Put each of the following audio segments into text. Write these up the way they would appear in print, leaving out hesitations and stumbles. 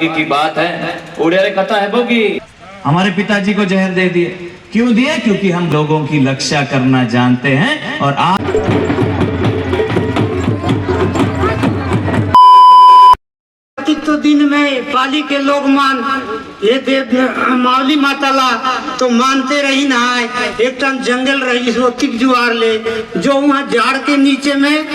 सौभाग्य की बात है। उड़े कथा है वो कि हमारे पिताजी को जहर दे दिए। क्यों दिए? क्योंकि हम लोगों की रक्षा करना जानते हैं। और आज तो दिन में पाली के लोग मान ये देव मावली माताला तो मानते रही ना। एक टन जंगल रही सोतिक जुआर ले जो वहाँ झाड़ के नीचे में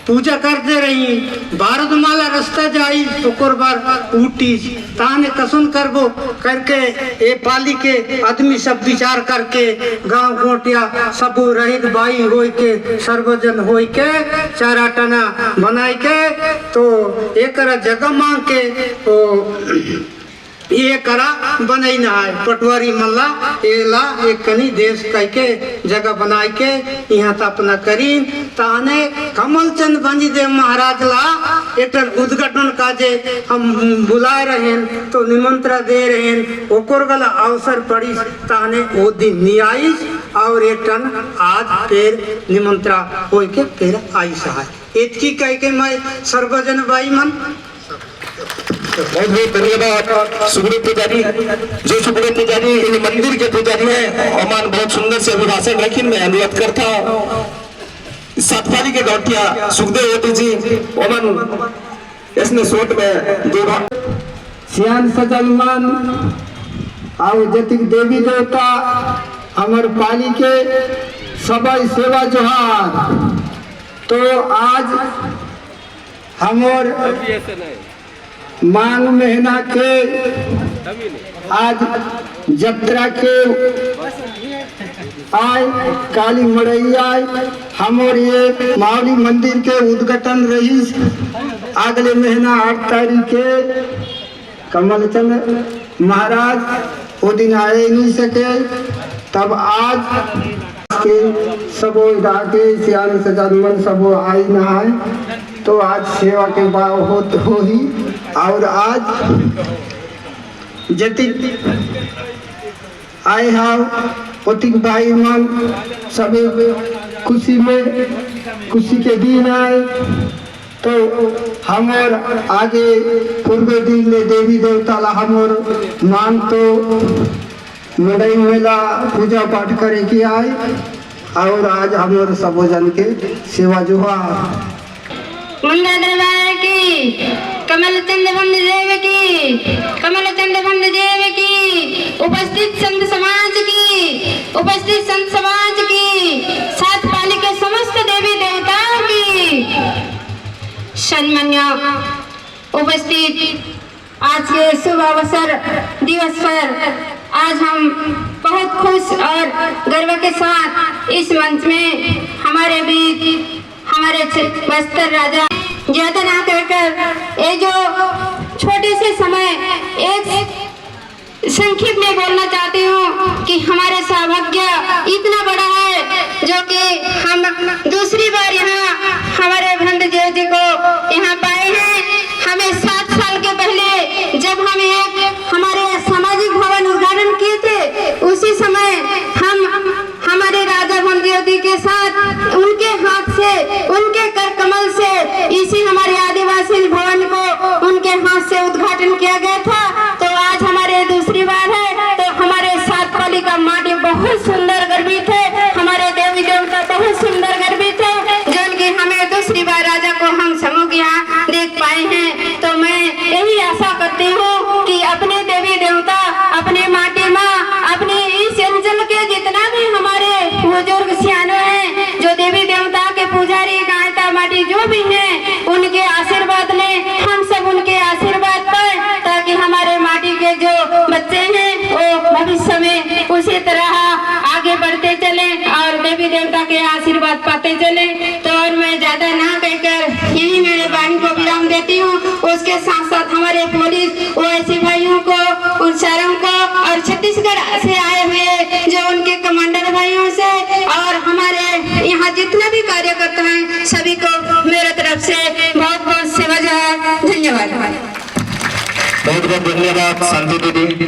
पूजा करते रही। भारत माला रास्ता जाई शुक्र बार उठी ताने कसन करबो करके ये पाली के आदमी सब विचार करके गांव गोटिया सब रहित भाई होई के सर्वजन होई के चारा टना बनाई के तो एक जगह मांग के तो ये करा बनाई ना है पटवारी मल्ला एला एक कनी देश कह के जगह बनाई के यहाँ अपना करी ताने कमल चंद बंजी देव महाराज ला एक उद्घाटन काजे हम बुला रहे हैं तो निमंत्रण दे रहे हैं ओकर गला अवसर पड़ी ताने वो दिन नहीं आई और एक टन आज फिर निमंत्रण हो के फिर आई सहाय इतकी कह के मैं सर्वजन भाई मन बहुत बहुत धन्यवाद सुब्रत पुजारी। जो सुब्रत पुजारी इन मंदिर के पुजारी हैं ओमान बहुत सुंदर से अभिभाषण रखी। मैं अनुरोध करता हूँ सातपाली के गौटिया सुखदेव होती जी ओमान इसने सोट में दो सियान सजलमान और जतिक देवी देवता अमर पाली के सबई सेवा जोहार। तो आज हमर मांग महीना के आज जत्रा के आय काली मड़ैया हमर ये मावली मंदिर के उद्घाटन रही अगले महीना 8 तारीख के कमलचंद महाराज वो दिन आए नहीं सके तब आज के सबो इलाके सियान सजानमन सबो आई नहाए तो आज सेवा के बाद हो ही और आज जति आए हाव पतिक भाई मन सभी खुशी में खुशी के दिन आए तो हमर आगे पूर्व दिन ले देवी देवता ला हमर मान तो मड़ई मेला पूजा पाठ करे के आए और आज हमर सबो जन के सेवा जोहार। मुंडा दरबार की कमलचंद भंड देव की कमलचंद भंड देव की उपस्थित संत समाज की सात पाली के समस्त देवी देवताओं की सम्मान्य उपस्थित आज के शुभ अवसर दिवस पर आज हम बहुत खुश और गर्व के साथ इस मंच में हमारे बीच हमारे बस्तर राजा ज्यादा ना कहकर ये जो छोटे से समय एक संक्षिप्त में बोलना चाहती हूँ कि हमारे सौभाग्य इतना बड़ा है जो कि हम दूसरी बार यहाँ हमारे भंड देव जी को यहाँ पाए हैं। हमें 7 साल के पहले जब हम एक हमारे सामाजिक भवन उद्घाटन किए थे उसी समय हम हमारे राजा भंड देव जी के साथ उनके हाथ से उनके कर कमल से इसी हमारे आदिवासी भवन को उनके हाथ से उद्घाटन किया गया था। तो आज हमारे दूसरी बार है तो हमारे सात पाली का माटी बहुत सुंदर गर्वित है, हमारे देवी देवता बहुत सुंदर गर्वित है जो कि हमें दूसरी बार राजा को हम समूह यहाँ देख पाए हैं। तो मैं यही आशा करती हूँ कि अपने देवी देवता अपने माटी माँ अपने इस अंचल के जितना भी हमारे बुजुर्ग सियाने हैं जो देवी देवता के पुजारी गायता माटी जो भी हैं उनके आशीर्वाद ले हम सब उनके आशीर्वाद पाए ताकि हमारे माटी के जो बच्चे हैं वो भविष्य में उसी तरह आगे बढ़ते चले और देवी देवता के आशीर्वाद पाते चले। तो और मैं ज्यादा ना कहकर यही मेरे वाणी को विराम देती हूँ। उसके साथ साथ हमारे पुलिस ओवैसी भाइयों को उन सारों को और छत्तीसगढ़ से आए हुए जो उनके कमांडर भाइयों से और हमारे यहाँ जितने भी कार्यकर्ता हैं सभी को मेरे तरफ से बहुत बहुत सेवा जोहार। धन्यवाद। बहुत बहुत धन्यवाद शांति दीदी।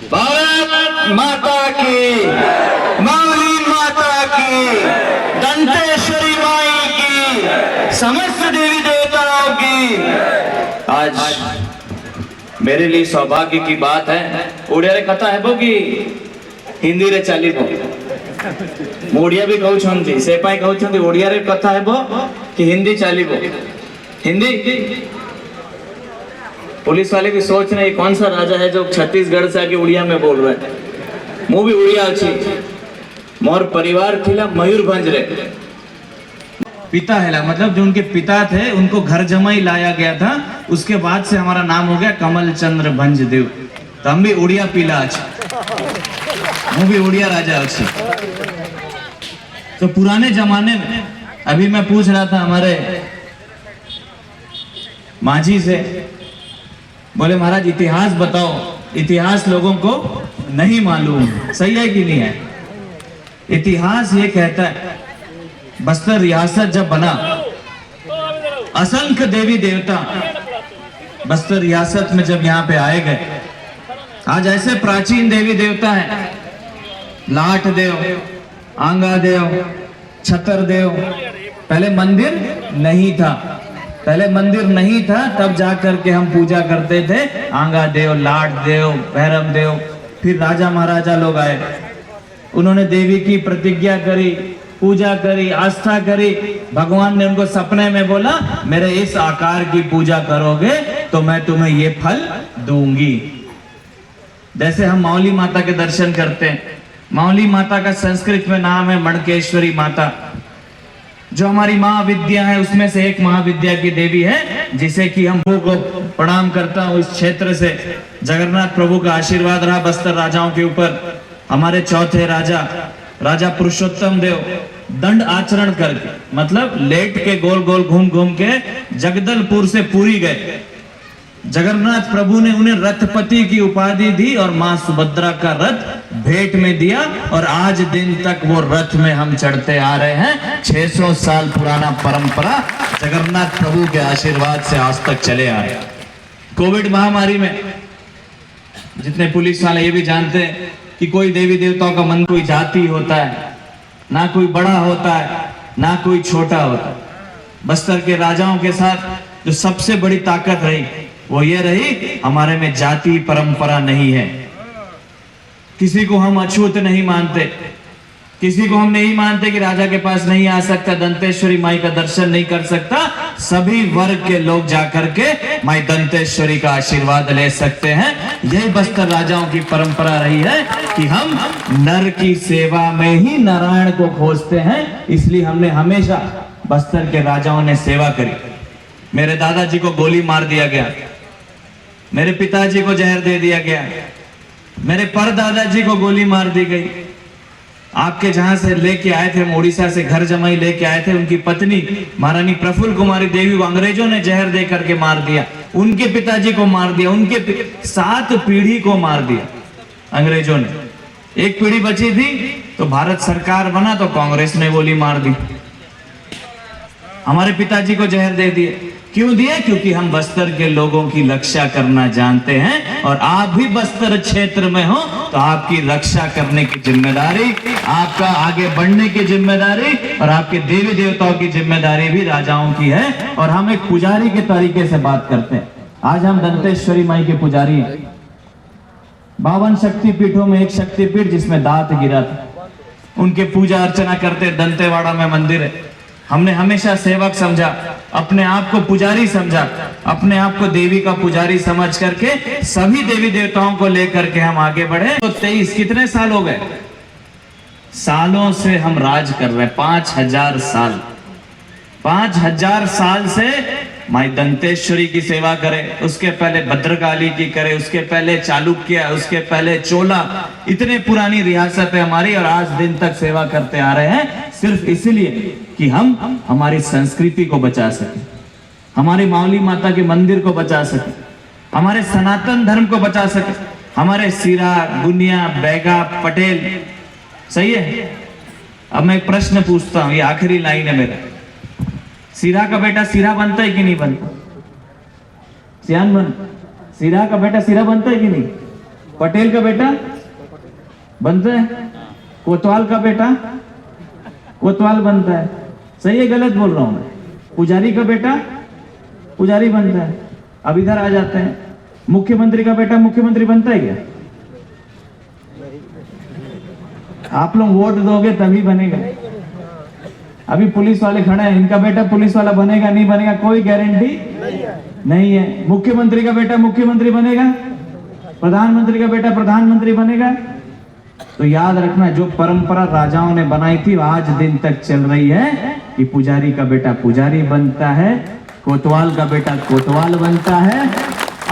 भारत माता की, मावली माता की, दंतेश्वरी माई की, समस्त देवी देवताओं की। आज मेरे लिए सौभाग्य की बात है ओडिया रे कथा है कि हिंदी रे चलिबो ମୁଁ ओडिया भी कहउछंती से पाई कहउछंती ओडिया रे कथा हेबो कि हिंदी चलिबो हिंदी पुलिस वाले भी सोच रहे हैं कौन सा राजा है जो छत्तीसगढ़ से आके उड़िया में बोल रहा है मु भी उड़िया अच्छी मोर परिवार थिला मयूरभंज रे पिता है मतलब जो उनके पिता थे उनको घर जमाई लाया गया था उसके बाद से हमारा नाम हो गया कमल चंद्र भंजदेव तो हम भी उड़िया पीला अच्छी मु भी उड़िया राजा अच्छी तो पुराने जमाने में अभी मैं पूछ रहा था हमारे माझी से बोले महाराज इतिहास बताओ इतिहास लोगों को नहीं मालूम सही है कि नहीं है इतिहास ये कहता है बस्तर रियासत जब बना असंख्य देवी देवता बस्तर रियासत में जब यहाँ पे आए गए आज ऐसे प्राचीन देवी देवता हैं लाट देव आंगा देव छतर देव पहले मंदिर नहीं था पहले मंदिर नहीं था तब जाकर के हम पूजा करते थे आंगा देव लाट देव भैरव देव फिर राजा महाराजा लोग आए उन्होंने देवी की प्रतिज्ञा करी पूजा करी आस्था करी भगवान ने उनको सपने में बोला मेरे इस आकार की पूजा करोगे तो मैं तुम्हें ये फल दूंगी जैसे हम माउली माता के दर्शन करते हैं माउली माता का संस्कृत में नाम है मणकेश्वरी माता जो हमारी महाविद्या है उसमें से एक महाविद्या की देवी है जिसे कि हम को प्रणाम करता हूँ इस क्षेत्र से जगन्नाथ प्रभु का आशीर्वाद रहा बस्तर राजाओं के ऊपर हमारे चौथे राजा राजा पुरुषोत्तम देव दंड आचरण करके मतलब लेट के गोल गोल घूम घूम के जगदलपुर से पुरी गए जगन्नाथ प्रभु ने उन्हें रथपति की उपाधि दी और मां सुभद्रा का रथ भेंट में दिया और आज दिन तक वो रथ में हम चढ़ते आ रहे हैं 600 साल पुराना परंपरा जगन्नाथ प्रभु के आशीर्वाद से आज तक चले आ रहे कोविड महामारी में जितने पुलिस वाले ये भी जानते हैं कि कोई देवी देवताओं का मन कोई जाति होता है ना कोई बड़ा होता है ना कोई छोटा होता है बस्तर के राजाओं के साथ जो सबसे बड़ी ताकत रही वो ये रही हमारे में जाति परंपरा नहीं है किसी को हम अछूत नहीं मानते किसी को हम नहीं मानते कि राजा के पास नहीं आ सकता दंतेश्वरी माई का दर्शन नहीं कर सकता सभी वर्ग के लोग जाकर के माई दंतेश्वरी का आशीर्वाद ले सकते हैं यही बस्तर राजाओं की परंपरा रही है कि हम नर की सेवा में ही नारायण को खोजते हैं इसलिए हमने हमेशा बस्तर के राजाओं ने सेवा करी मेरे दादाजी को गोली मार दिया गया मेरे पिताजी को जहर दे दिया गया मेरे परदादाजी को गोली मार दी गई आपके जहां से लेके आए थे हम उड़ीसा से घर जमाई लेके आए थे उनकी पत्नी महारानी प्रफुल्ल कुमारी देवी को अंग्रेजों ने जहर दे करके मार दिया उनके पिताजी को मार दिया उनके 7 पीढ़ी को मार दिया अंग्रेजों ने एक पीढ़ी बची थी तो भारत सरकार बना तो कांग्रेस ने गोली मार दी हमारे पिताजी को जहर दे दिए क्यों दिए क्योंकि हम बस्तर के लोगों की रक्षा करना जानते हैं और आप भी बस्तर क्षेत्र में हो तो आपकी रक्षा करने की जिम्मेदारी आपका आगे बढ़ने की जिम्मेदारी और आपके देवी देवताओं की जिम्मेदारी भी राजाओं की है और हम एक पुजारी के तरीके से बात करते हैं आज हम दंतेश्वरी माई के पुजारी हैं 52 शक्तिपीठों में एक शक्तिपीठ जिसमें दांत गिरा था उनके पूजा अर्चना करते दंतेवाड़ा में मंदिर है हमने हमेशा सेवक समझा अपने आप को पुजारी समझा अपने आप को देवी का पुजारी समझ करके सभी देवी देवताओं को लेकर के हम आगे बढ़े तो 23 कितने साल हो गए सालों से हम राज कर रहे हैं 5000 साल 5000 साल से माई दंतेश्वरी की सेवा करे उसके पहले भद्रकाली की करे उसके पहले चालुक्य उसके पहले चोला इतने पुरानी रियासत है हमारी और आज दिन तक सेवा करते आ रहे हैं सिर्फ इसलिए कि हम हमारी संस्कृति को बचा सके हमारी माउली माता के मंदिर को बचा सके हमारे सनातन धर्म को बचा सके हमारे सिरा गुनिया बैगा पटेल सही है अब मैं एक प्रश्न पूछता हूं ये आखिरी लाइन है मेरा सिरा का बेटा सिरा बनता है कि नहीं बनता सियान बन सिरा का बेटा सिरा बनता है कि नहीं पटेल का बेटा बनता है कोतवाल का बेटा कोतवाल बनता है सही है गलत बोल रहा हूं मैं पुजारी का बेटा पुजारी बनता है अब इधर आ जाते हैं, मुख्यमंत्री का बेटा मुख्यमंत्री बनता है क्या? आप लोग वोट दोगे तभी बनेगा। अभी पुलिस वाले खड़े हैं, इनका बेटा पुलिस वाला बनेगा नहीं बनेगा कोई गारंटी नहीं है। मुख्यमंत्री का बेटा मुख्यमंत्री बनेगा, प्रधानमंत्री का बेटा प्रधानमंत्री बनेगा। तो याद रखना, जो परंपरा राजाओं ने बनाई थी आज दिन तक चल रही है कि पुजारी का बेटा पुजारी बनता है, कोतवाल का बेटा कोतवाल बनता है,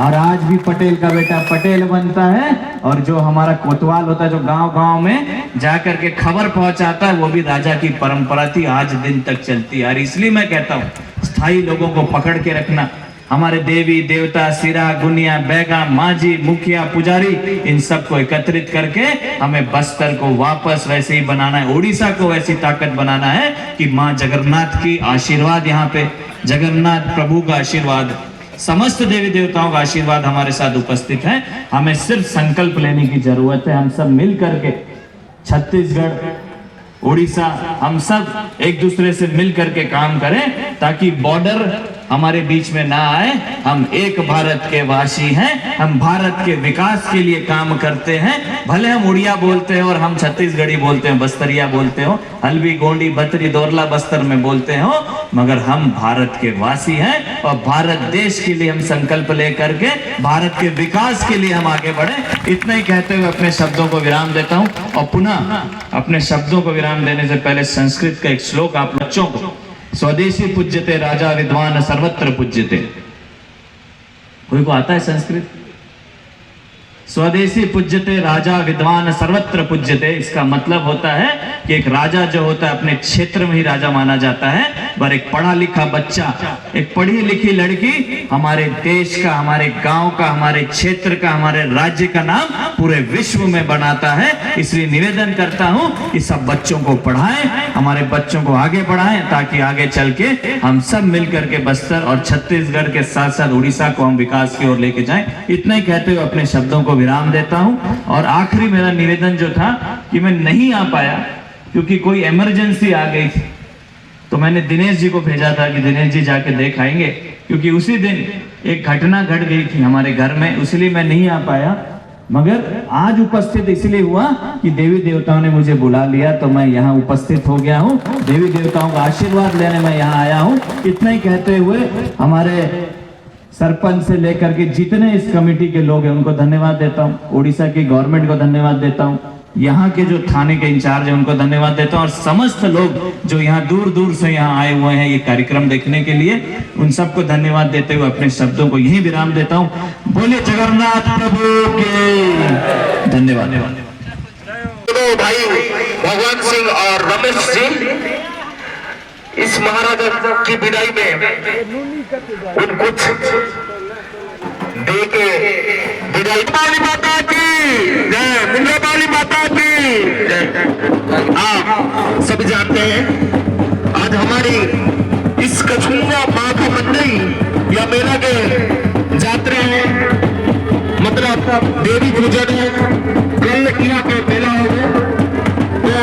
और आज भी पटेल का बेटा पटेल बनता है। और जो हमारा कोतवाल होता है, जो गांव-गांव में जाकर के खबर पहुंचाता है, वो भी राजा की परंपरा थी, आज दिन तक चलती है। और इसलिए मैं कहता हूँ, स्थायी लोगों को पकड़ के रखना। हमारे देवी देवता, सिरा, गुनिया, बैगा, मांझी, मुखिया, पुजारी, इन सबको एकत्रित करके हमें बस्तर को वापस वैसे ही बनाना है, उड़ीसा को वैसी ताकत बनाना है कि माँ जगन्नाथ की आशीर्वाद, यहाँ पे जगन्नाथ प्रभु का आशीर्वाद, समस्त देवी देवताओं का आशीर्वाद हमारे साथ उपस्थित है। हमें सिर्फ संकल्प लेने की जरूरत है। हम सब मिल करके, छत्तीसगढ़, उड़ीसा, हम सब एक दूसरे से मिल करके काम करें ताकि बॉर्डर हमारे बीच में ना आए। हम एक भारत के वासी हैं, हम भारत के विकास के लिए काम करते हैं। भले हम उड़िया बोलते हैं और हम छत्तीसगढ़ी बोलते हैं, बस्तरिया बोलते हो, हल्बी, गोंडी, बतरी, दोरला बस्तर में बोलते हो, मगर हम भारत के वासी हैं और भारत देश के लिए हम संकल्प लेकर के भारत के विकास के लिए हम आगे बढ़े। इतना ही कहते हुए अपने शब्दों को विराम देता हूं। और पुनः अपने शब्दों को विराम देने से पहले संस्कृत का एक श्लोक आप बच्चों को, स्वदेशी पूज्यते राजा विद्वान सर्वत्र पूज्यते। कोई को आता है संस्कृत? स्वदेशी पूज्यते राजा विद्वान सर्वत्र पूज्यते, इसका मतलब होता है कि एक राजा जो होता है अपने क्षेत्र में ही राजा माना जाता है, पर एक पढ़ा लिखा बच्चा, एक पढ़ी लिखी लड़की हमारे देश का, हमारे गांव का, हमारे क्षेत्र का, हमारे राज्य का नाम पूरे विश्व में बनाता है। इसलिए निवेदन करता हूं कि सब बच्चों को पढ़ाएं, हमारे बच्चों को आगे बढ़ाएं, ताकि आगे चल के हम सब मिलकर के बस्तर और छत्तीसगढ़ के साथ साथ उड़ीसा को हम विकास की ओर लेके जाएं। इतना ही कहते हुए अपने शब्दों को विराम देता हूं। और आखिरी मेरा निवेदन जो था कि मैं नहीं आ पाया क्योंकि कोई इमरजेंसी आ गई थी, तो मैंने दिनेश जी को भेजा था कि दिनेश जी जाके देख आएंगे, क्योंकि उसी दिन एक घटना घट गई थी हमारे घर में, इसलिए मैं नहीं आ पाया। मगर आज उपस्थित इसलिए हुआ कि देवी देवताओं ने मुझे बुला लिया, तो मैं यहाँ उपस्थित हो गया हूँ। देवी देवताओं का आशीर्वाद लेने मैं यहाँ आया हूँ। इतना ही कहते हुए हमारे सरपंच से लेकर के जितने इस कमेटी के लोग हैं उनको धन्यवाद देता हूँ, उड़ीसा की गवर्नमेंट को धन्यवाद देता हूँ, यहाँ के जो थाने के इंचार्ज हैं उनको धन्यवाद देता हूँ, और समस्त लोग जो यहाँ दूर दूर से यहाँ आए हुए हैं ये कार्यक्रम देखने के लिए, उन सबको धन्यवाद देते हुए अपने शब्दों को यही विराम देता हूँ। बोले जगन्नाथ प्रभु के धन्यवाद। तो भाई भगवान सिंह और रमेश जी इस महाराजा की विदाई में उन कुछ दे के विदाई। काली माता की जय, मुंडा काली माता की जय। आप सभी जानते हैं आज हमारी इस कछुआ माँ का मंदिर या मेला के जात्रे हैं, मतलब देवी पूजन है, कल यहाँ पे मेला होगा। तो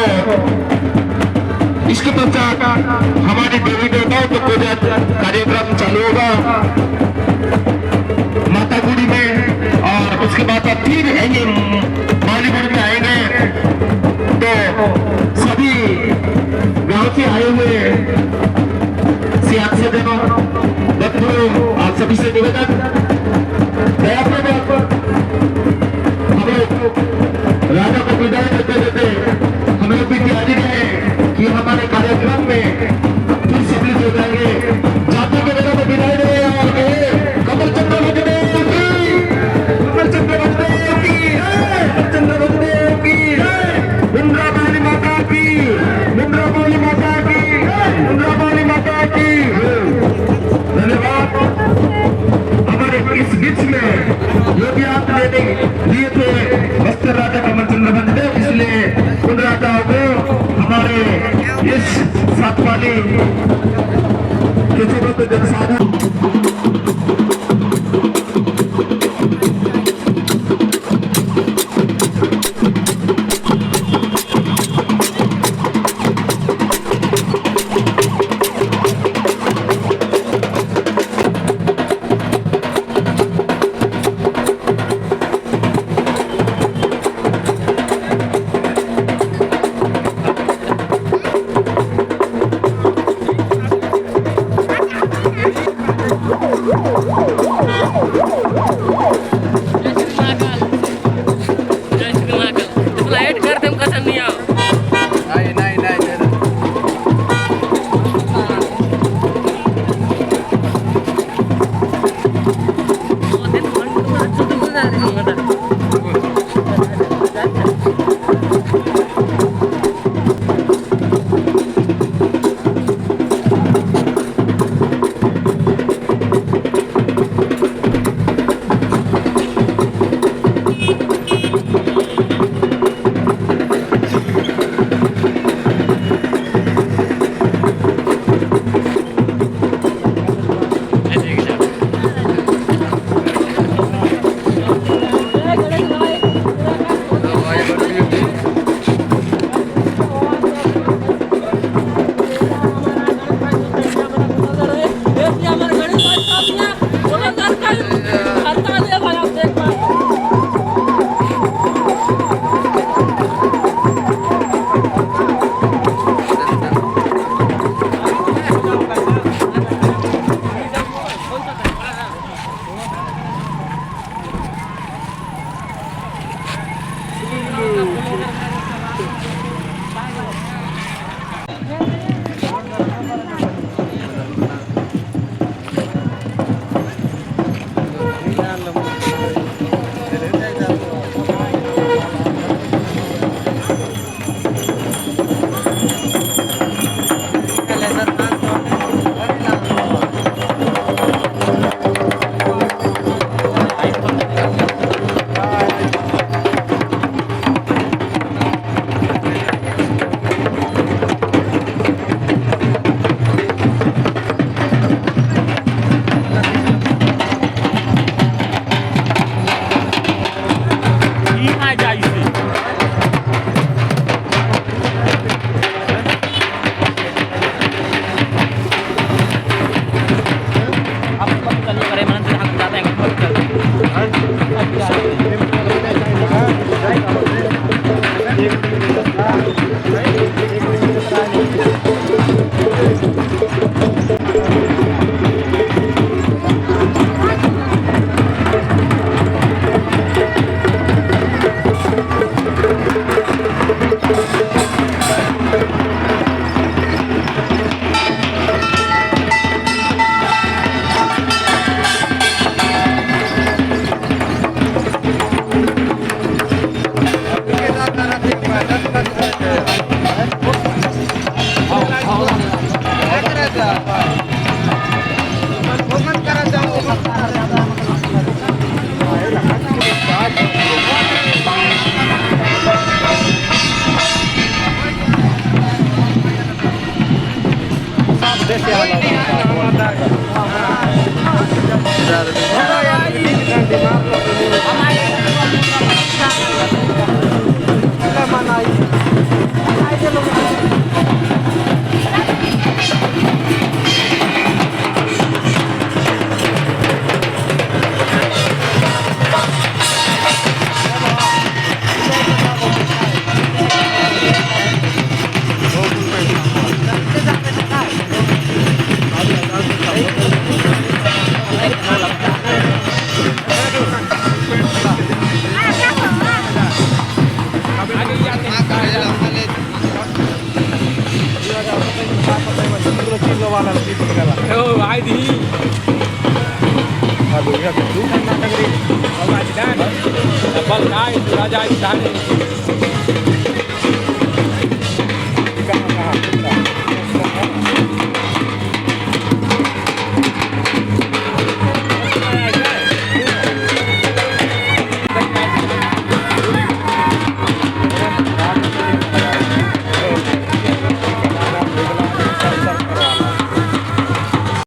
इसके पश्चात हमारे देवी देवताओं तो पूजा कार्यक्रम चालू होगा माता गुड़ी में, और उसके बाद फिर आएंगे बॉलीवुड में आएंगे। तो सभी गांव से आए हुए सियासी जनों, बच्चों, आप सभी से निवेदन, राजा को विदाई देते देते हमें भी तैयारी है कि हमारे कार्यक्रम में फिर सम्मिलित हो जाएंगे। जाति के बेटा को विदाई दे कमल चंद्र भजदेव की, कमल चंद्र भजदेव की, कमल चंद्र भजदेव की, मुंद्रा बाली माता की, मुंद्रा बाली माता की, मुंद्रा बाली माता की। धन्यवाद। हमारे इस बीच में जो भी आप लेने लिए थे बस्तर राजा कमल चंद्र भजदेव, इसलिए उन राजाओं को हमारे इस सात वाली के जनसाधारण Bal kai raja istana